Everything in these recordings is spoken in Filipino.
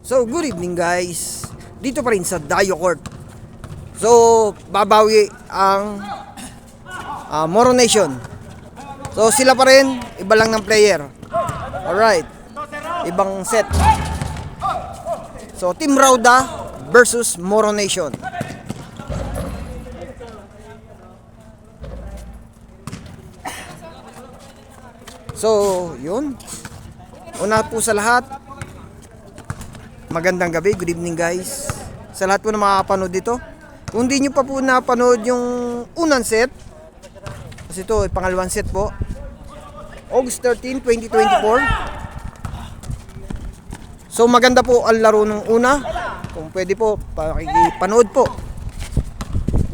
So, good evening guys. Dito pa rin sa Dayo Court. So, babawi ang Moro Nation. So, sila pa rin, iba lang ng player. Alright. Ibang set. So, Team Rauda versus Moro Nation. So, yun. Una po sa lahat, magandang gabi, good evening guys. Sa lahat po na makakapanood dito. Kung di nyo pa po napanood yung unang set, kasi ito ay pangalawang set po, August 13, 2024. So maganda po ang laro nung una. Kung pwede po, pakikipanood po.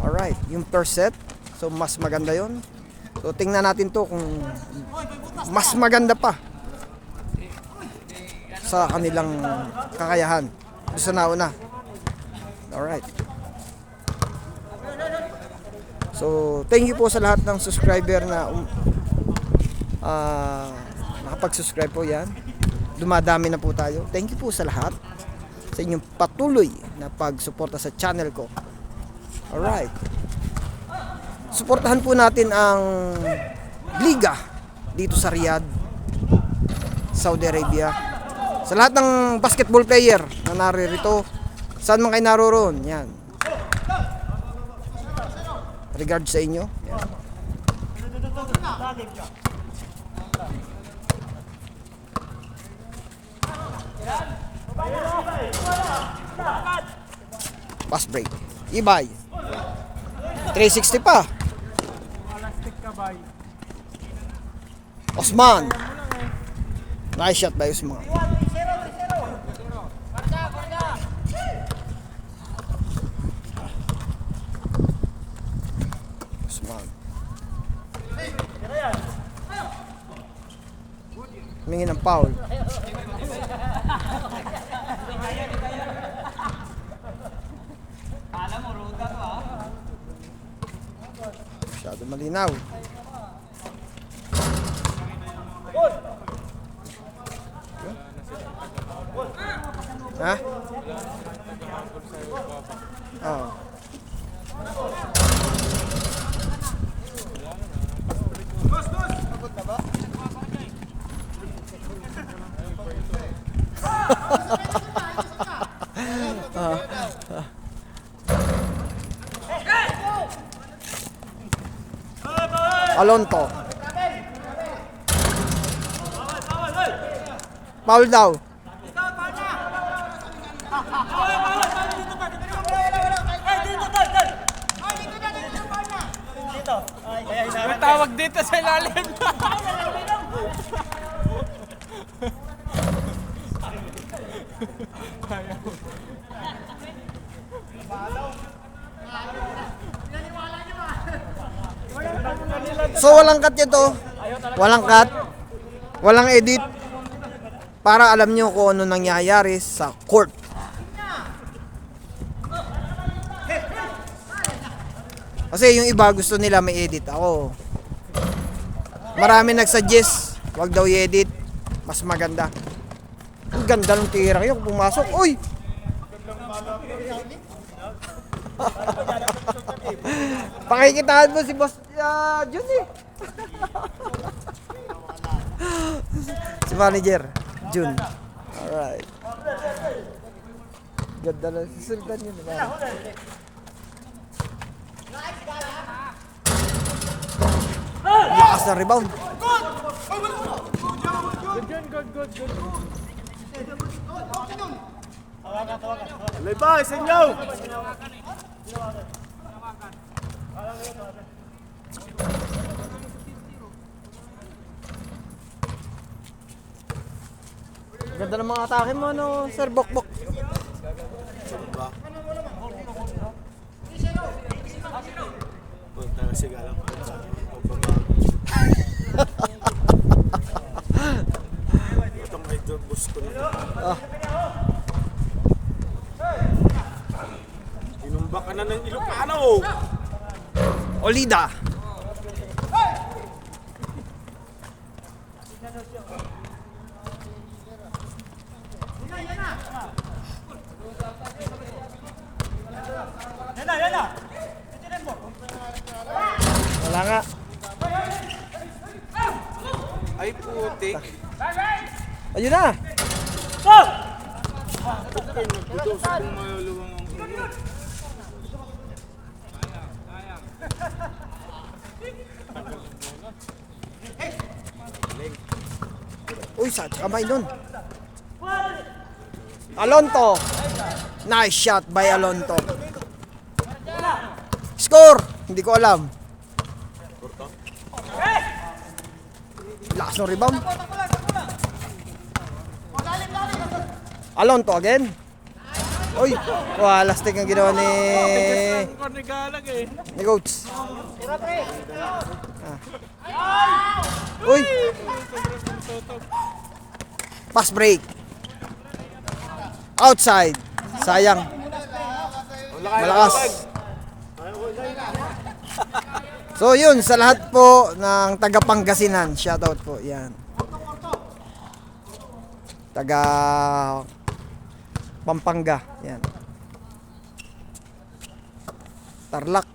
Alright, yung first set. So mas maganda yon. So tingnan natin to kung mas maganda pa sa kanilang kakayahan sa nauna. Alright. So thank you po sa lahat ng subscriber na nakapag-subscribe po yan. Dumadami na po tayo. Thank you po sa lahat sa inyong patuloy na pagsuporta sa channel ko. Alright. Suportahan po natin ang liga dito sa Riyadh, Saudi Arabia. Sa lahat ng basketball player na naririto, saan man kayo naroon, yan. Regard sa inyo. Yan. Pass break. Ibay. 360 pa. Osman. Nice shot by Osman. Osman. Humingi ng foul. Masyado malinaw. Ha? Oh. Alonto. Foul daw. May tawag dito sa ilalim. So walang cut ito. Walang cut. Walang edit. Para alam nyo kung ano nangyayari sa court. Kasi yung iba gusto nila may edit. Ako, marami nagsuggest wag daw i-edit, mas maganda. Ang ganda ng tira yun pumasok. Uy! Pakikitaan mo si Boss Jun eh. Si manager Jun. Alright. Ganda na susundan yun. Lakas na rebound. Good. Lebay, senyo! Ganda ng mga atake mo, no, Sir Bokbok. Punta na sigala ko sa itong idol boss ko nito. Inumbak ka na ng Ilocano. Olida. Ayun na. Nagpidos kung maluwang ang ulo. Uy, sa kamay nun. Alonto. Nice shot by Alonto. Score! Hindi ko alam. Lakas ng rebound. Alonto again. Uy, wah, lastik ang ginawa ni Kornigalag eh. Coach. Uy. Pass break. Outside. Sayang. Malakas. So yun, sa lahat po ng taga Pangasinan, shoutout po, yan. Taga Pampanga, yan. Tarlac.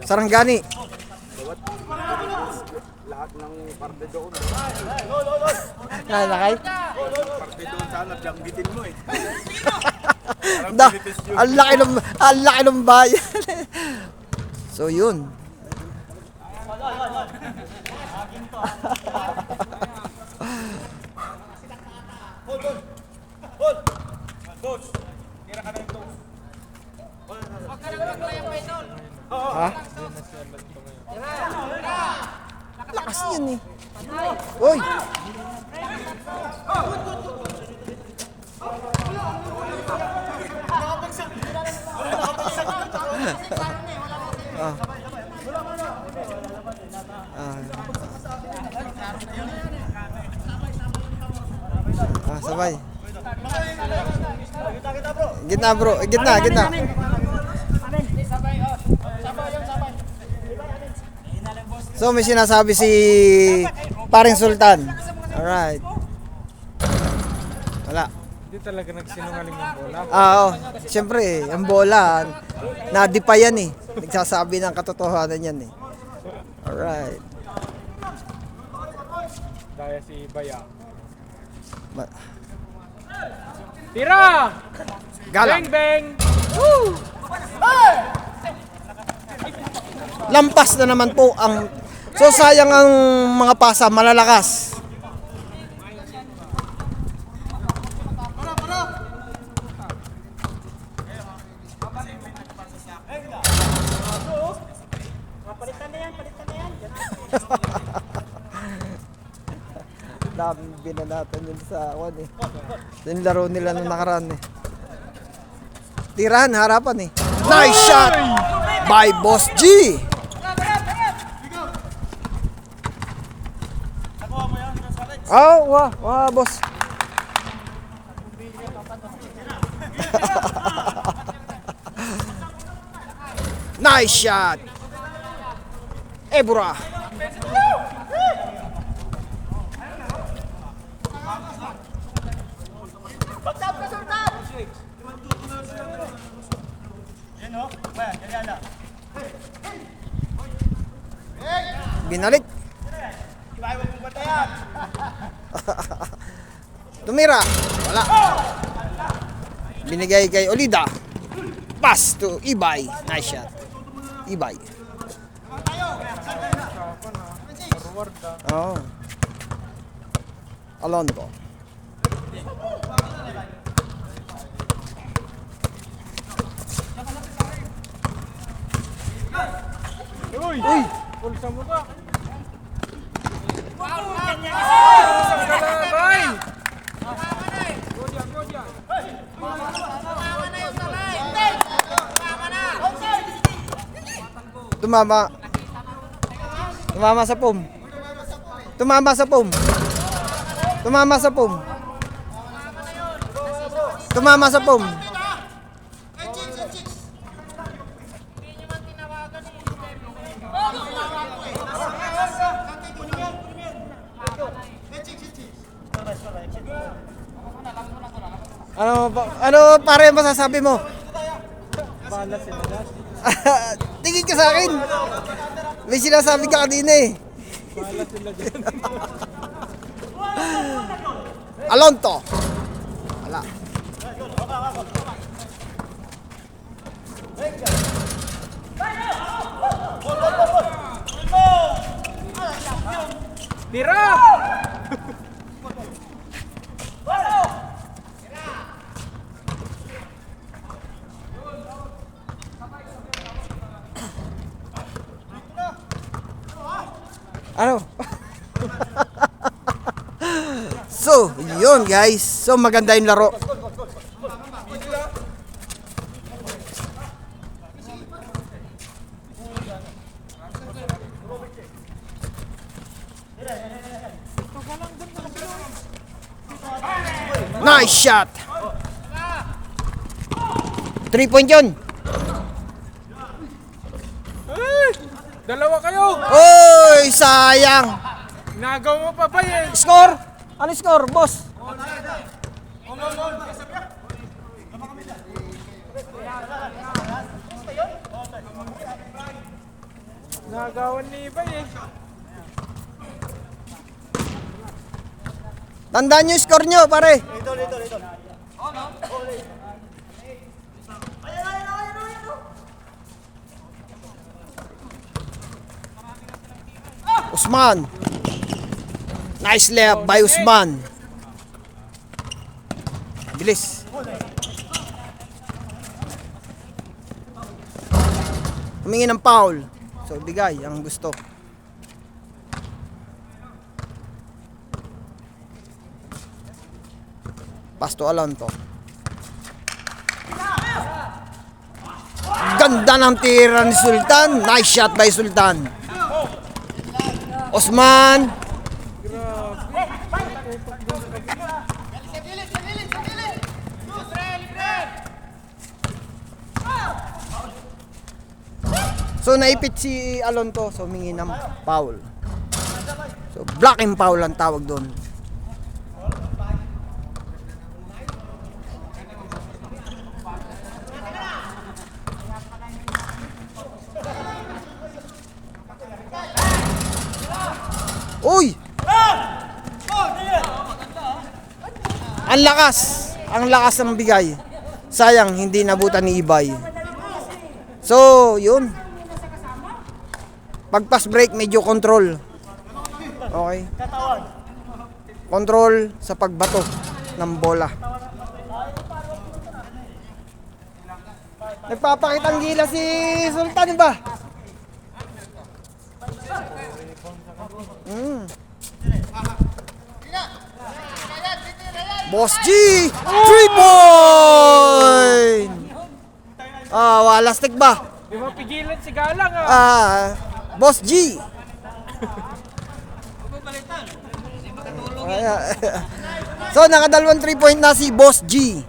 Sarangani. Lahat ng parte doon. Nalakay? Parte doon sana, langgitin mo eh. Da, ang laki ng bayan. So yun. Ha? Lakas yan eh. Uy! Sabay. Gitna bro, gitna. So may sinasabi si Paring Sultan. Alright. Wala. Hindi talaga nagsinungaling ng bola. Oo. Siyempre, ang bola, nadipa yan eh. Nagsasabi ng katotohanan yan eh. Alright. Daya si Baya. Ma- Tira! Galang. Bang bang! Lampas na naman po ang... So sayang ang mga pasa, malalakas. Daming binanatan yun sa awan eh. Yung laro nila nung nakaraan eh. Tirahan, harapan eh. Nice shot by Boss G! Oh, wah, boss. Nice shot. Ebura. Binalik. Tumira. Wala. Binigay kay Olida. Pass to Ibay. Nice shot. Ibay. Oh. Alonso. Uy! Pull sa mukha. Bye! Tumama. Tumama sa pom. Tumama sa pom. Tumama sa pom. Tumama sa pom. Ano pare masasabi mo? Bala sila lahat. Tingin ka sa akin. May sinasabi ka kanina eh. Bala sila dyan. Alonto. Wala. Tira! Ano? So, yun guys. So, maganda yung laro. Nice shot. 3-point yun. Dalawa kayo! Oy, sayang. Nagaw mo pa ba eh? Score? Ano score, boss? Nagawan ni Ibay eh. Tandaan nyo yung score nyo, pare. Usman. Nice layup by Usman. Bilis. Humingi ng foul. So, bigay ang gusto. Pass to Alonto. Ganda ng tira ni Sultan. Nice shot by Sultan. Osman. So naipit si Alonto, so humingi ng foul. So blocking foul ang tawag doon. Uy! Ang lakas ng bigay. Sayang hindi nabutan ni Ibay. So, yun. Pag pass break, medyo control. Okay. Control sa pagbato ng bola. Nagpapakitang gila si Sultan ba? Boss G! 3-point! Wala stick ba? Di ba pigilan si Galang ah? Boss G! So, nakadalawang 3-point na si Boss G.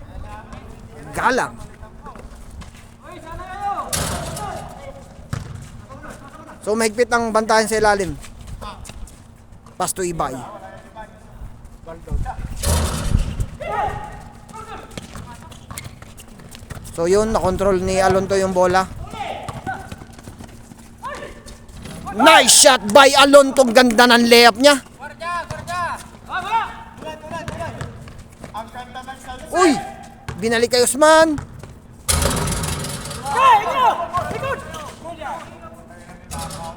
Galang. So, mahigpit ang bantayan sa ilalim. Pass to Ibay. So yun, nakontrol ni Alonto yung bola. Nice shot by Alonto. Ganda ng layup niya. Uy! Binalik kay Usman.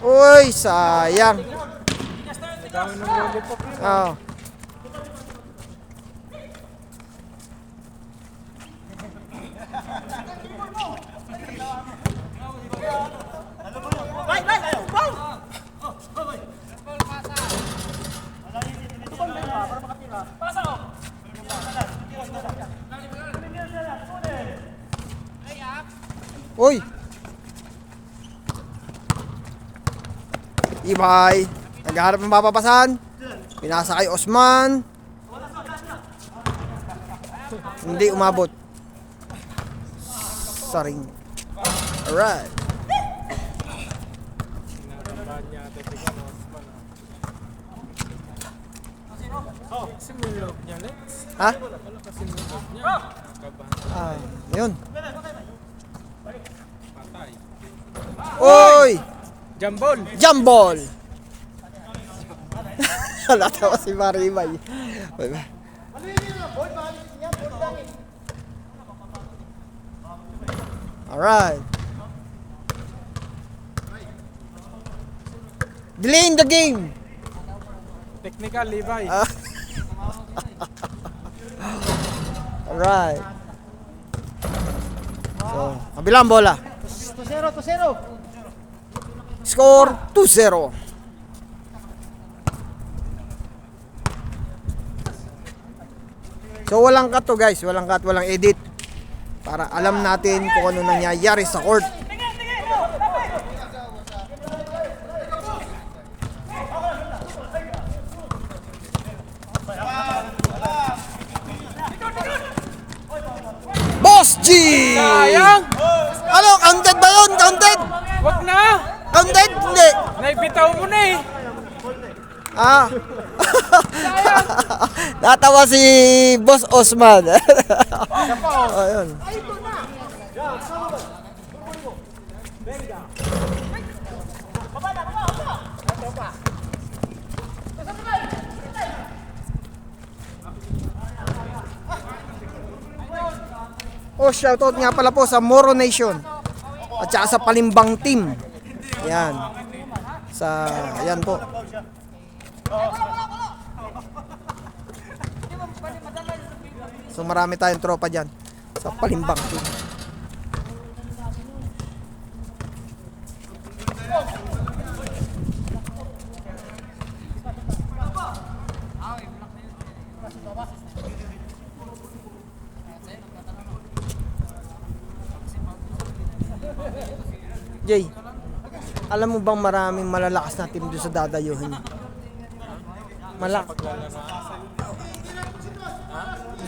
Uy, sayang. Dami ng lollipop yun. Oh. Uy! Ibay. Naghaharap ng mapapasan. Pinasa kay Osman. Hindi umabot. Saring. Alright. Sinakabahan niya ata si Osman ah. Kasi may loob niya, Lex. Ha? Wala kasi may loob niya. Nakabahan. Yun. Patay. Uy! Jambol! Jambol! Natawa si Maribay. Alright. Delaying the game. Technical, Levi. Alright. So, kabilang bola. 2-0, 2-0. Score 2-0. So walang cut to guys, walang cut, walang edit. Para alam natin kung ano nangyayari sa court. Boss G! Sayang! Ano, counted ba yun? Counted? Wag na! Counted? Hindi. Naibitaw mo na eh. Ah. Natawa si Boss Osman. Ayun. Oh, shoutout nga pala po sa Moro Nation at saka sa Palimbang Team. Yan. Ayan po. So marami tayong tropa dyan sa Palimbang Team. Jay, alam mo bang maraming malalakas na team doon sa dadayuhin?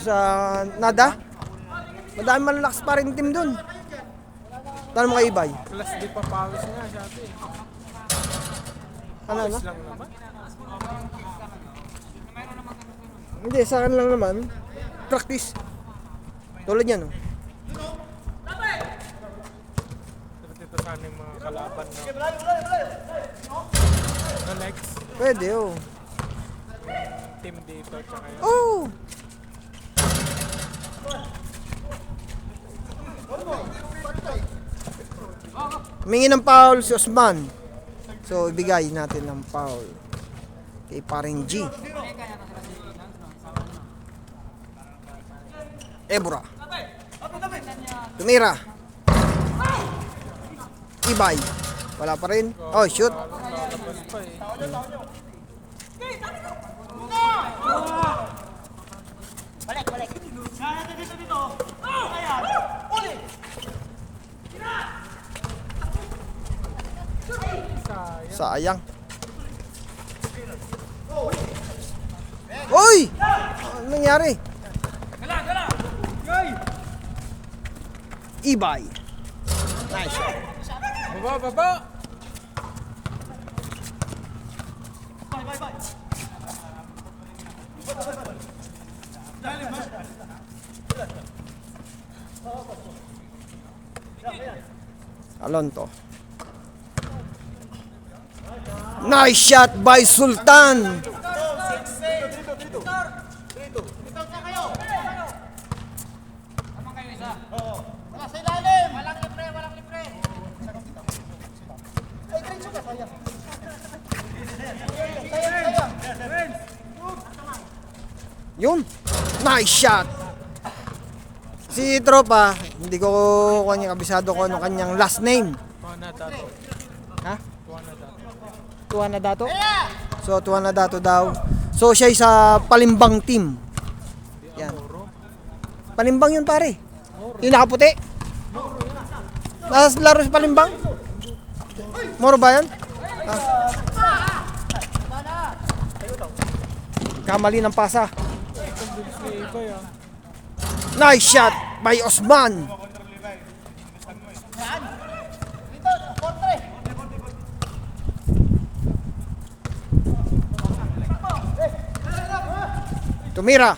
Sa Nada? Madami malalakas pa rin team doon. Tanong mo kay Ibay. Plus di pa pawis nga siya ate. Ano? Pawis lang naman. Hindi, sa akin lang naman. Practice. Tulad yan, oh. Pero dito sana yung mga kalaban na. Ano next? Pwede, oh. Team dito tsaka yun. Oh! Humingi ng foul si Osman. So, ibigay natin ng foul kay paring G. Ebra. Tumira. Ibay. Wala pa rin. Oh, shoot. Lalabas pa eh. Sayang. Uy! Ano nangyari? Ibay. Nice shot. Baba! Alonto. Nice shot by Sultan. Wala sa ilalim. Walang libre, walang libre. Ay, diretso ka, sayang. Sayang. Yun. Nice shot. Si Tropa, hindi ko kanya kabisado ko ano kanyang last name. Tuwana dato. Ha? Tuwana dato. Tuwana Dato? So, Tuwana Dato daw. So, siya ay sa Palimbang team. Yan. Palimbang yun pare. Yung nakaputi. Nasa laro sa Palimbang? Moro ba yan? Ah. Kamali ng pasa. Nice shot by Osman. Dito, kontre. Tumira.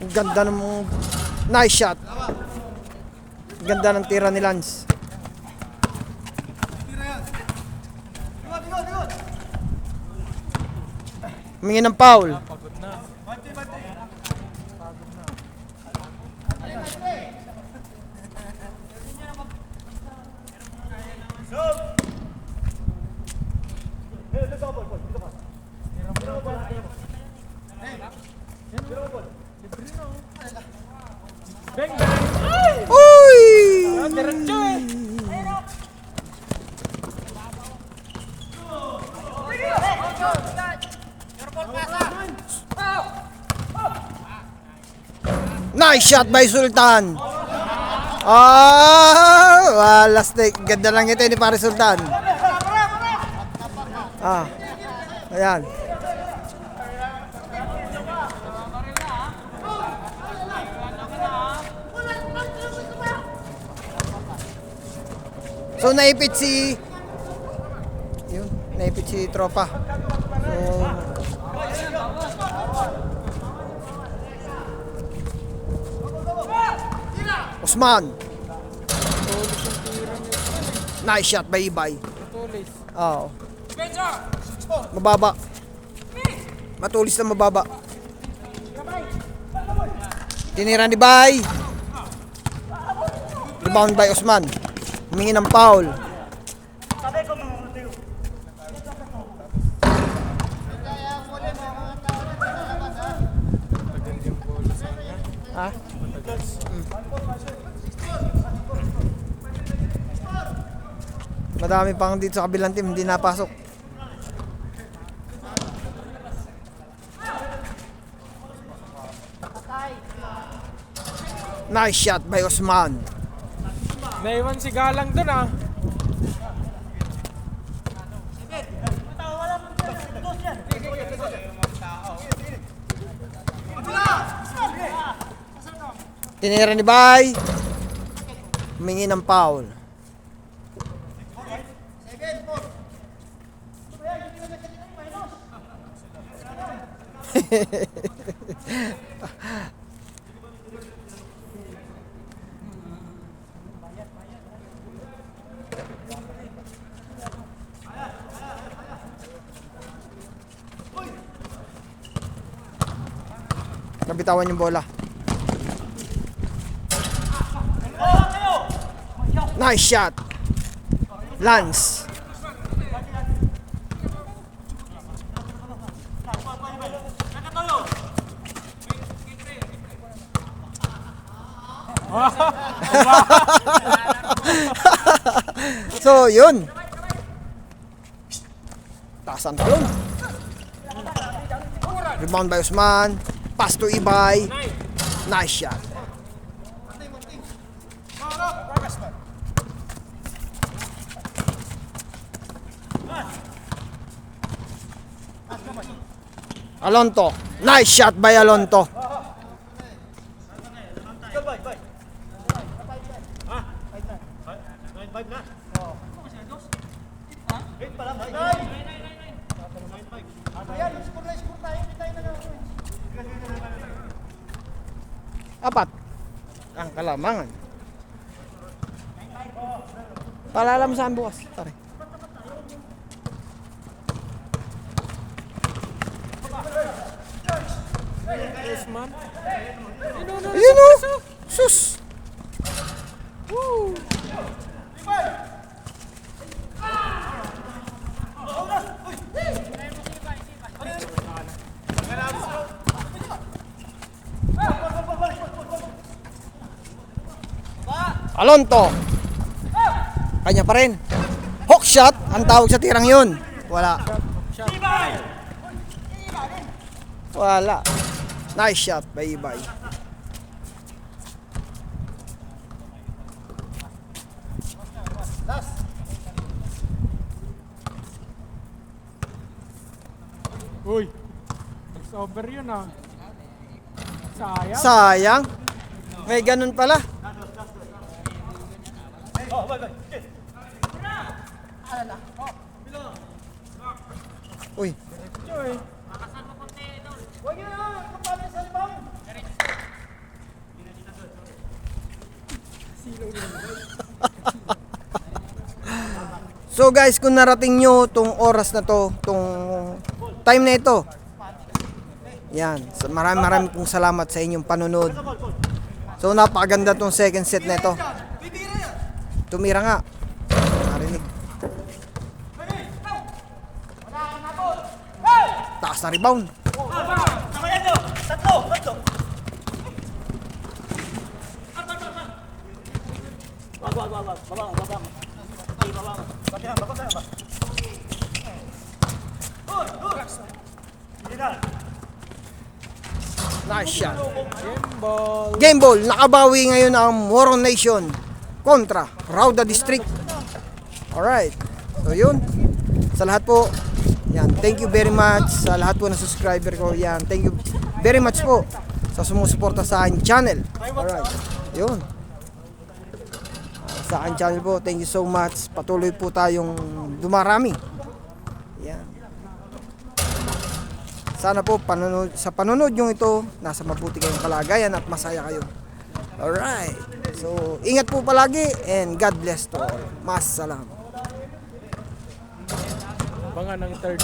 Ang ganda ng nice shot. Ganda ng tira ni Lance. Humingi ng foul. Pagod na. Bang, bang! Uy! Ah, diretso eh! Nice shot by Sultan. Last take. Ganda lang ito ni Pare Sultan. Ayan. So naipit si Tropa. So Osman. Nice shot by Ibay. Tulis. Oo. Mababa. Matulis na mababa. Tinira ni Bay. Rebound by Osman. Humingi ng foul. Ha? Madami pang dito sa kabilang team hindi napasok. Nice shot by Osman. Naiwan si Galang dun ah. Tinira ni Bay. Humingi ng foul. Nabitawan yung bola. Nice shot. Lance. So, yun. Taas ang talon. Rebound by Usman. Pass to Ibay. Nice shot. Alonto. Nice shot by Alonto. Apat. Ang kalamangan. Palalam saan bukas? Tari. Usman. Ayun o! Sus! Alonto. Kanya pa rin. Hook shot ang tawag sa tirang yun. Wala. Wala. Nice shot by Ibay. Uy. Nag-over yun ah. Sayang. Sayang. May ganun pala. Uy. Uy. So guys, kung narating nyo tong oras na to, tong time na ito, yan, so maraming pong salamat sa inyong panunod. So napakaganda tong second set na ito. Tumira nga. Narinig. Taas na rebound. Nice shot. Game ball. Game ball, nakabawi ngayon ang Moron Nation kontra Rauda District. Alright. So yun. Sa lahat po, yan, thank you very much sa lahat po ng subscriber ko. Yan, thank you very much po sa sumusuporta sa aking channel. Alright. Yun. Sa aking channel po, thank you so much. Patuloy po tayong dumarami. Yan. Sana po sa panunod yung ito, nasa mabuti kayong kalagayan at masaya kayo. Alright. So, ingat po palagi and God bless to all. Mas salam. Abangan ng third.